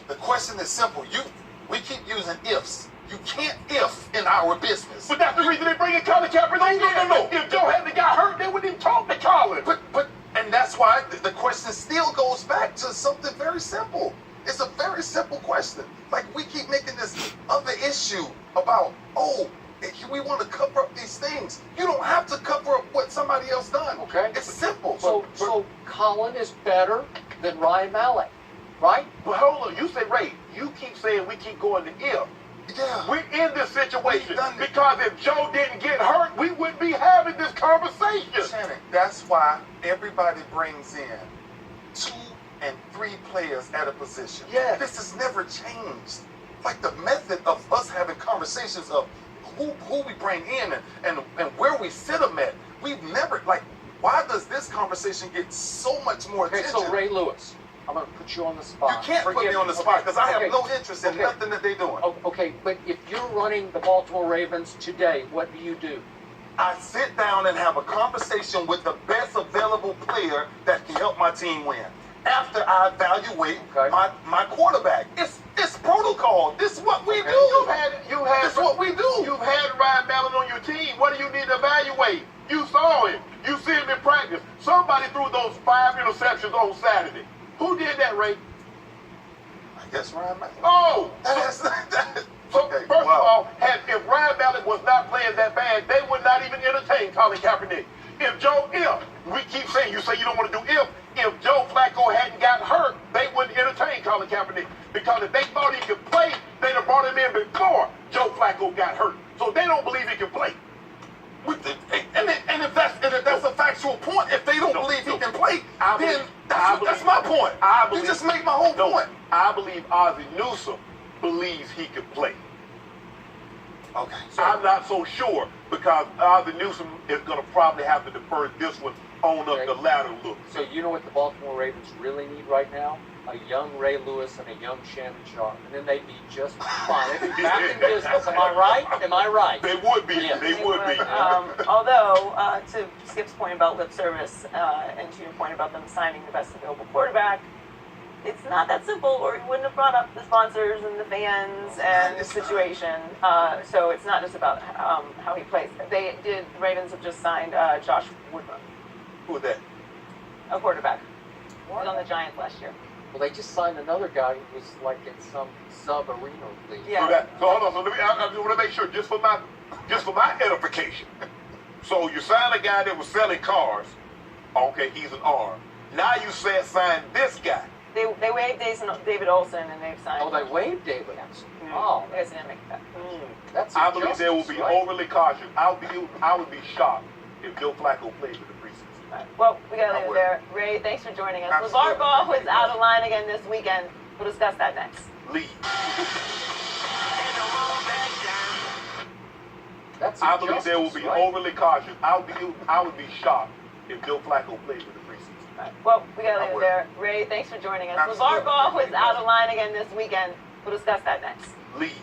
The question is simple. We keep using ifs. You can't if in our business. But that's the reason they bring in Colin Kaepernick. No. If Joe hadn't got hurt, they wouldn't even talk to Colin. And that's why the question still goes back to something very simple. It's a very simple question. Like, we keep making this other issue about, we want to cover up these things. You don't have to cover up what somebody else done. Okay. It's simple. So Colin is better than Ryan Mallett, right? But hold on, you say, Ray, you keep saying we keep going to if. Yeah. We're in this situation because if Joe didn't get hurt, we wouldn't be having this conversation. Shannon, that's why everybody brings in 2 and 3 players at a position. Yeah. This has never changed. Like, the method of us having conversations of who we bring in and where we sit them at, we've never, like, why does this conversation get so much more attention? Okay, so Ray Lewis, I'm going to put you on the spot. You can't put me on the spot because I have no interest in nothing that they're doing. Okay, but if you're running the Baltimore Ravens today, what do? I sit down and have a conversation with the best available player that can help my team win. After I evaluate my quarterback. It's protocol. This is what we do. This is what we do. You've had Ryan Mallett on your team. What do you need to evaluate? You saw him. You see him in practice. Somebody threw those 5 interceptions on Saturday. Who did that, Ray? I guess Ryan Mallett. Oh! So, Okay, first of all, if Ryan Mallett was not playing that bad, they would not even entertain Colin Kaepernick. If we keep saying, you say you don't want to do if Joe Flacco hadn't got hurt, they wouldn't entertain Colin Kaepernick. Because if they thought he could play, they'd have brought him in before Joe Flacco got hurt. So they don't believe he can play. And if that's a factual point, if they don't believe he can play, then that's my point. You just make my whole point. I believe Ozzie Newsome believes he can play. Okay. So I'm not so sure because Ozzie Newsome is going to probably have to defer this one on up the ladder look. So you know what the Baltimore Ravens really need right now? A young Ray Lewis and a young Shannon Sharp. And then they'd be just fine. They'd be back in business. Am I right? Am I right? They would be. Yeah. They would be. Although, to Skip's point about lip service and to your point about them signing the best available quarterback, it's not that simple, or he wouldn't have brought up the sponsors and the fans and the situation. So it's not just about how he plays. The Ravens have just signed Josh Woodrum. Who was that? A quarterback. He was on the Giants last year. Well, they just signed another guy who was like in some sub-arena league. Yeah. So hold on. So I just want to make sure, just for my edification. So you signed a guy that was selling cars. Okay, he's an arm. Now you sign this guy. They waived David Olsen and they've signed. Oh, they waived David Olsen. Oh, they didn't make that. That's I believe they will be right? overly cautious. I would be shocked if Joe Flacco played in the preseason. Right. Well, we got to leave it there. Ray, thanks for joining us. Absolutely. LeVar Ball is out of line again this weekend. We'll discuss that next. Leave. I believe they will be overly cautious. I would be shocked if Joe Flacco played in the preseason. Right. Well, we got to leave it there. Ray, thanks for joining us. LeVar Ball is out of line again this weekend. We'll discuss that next. Leave.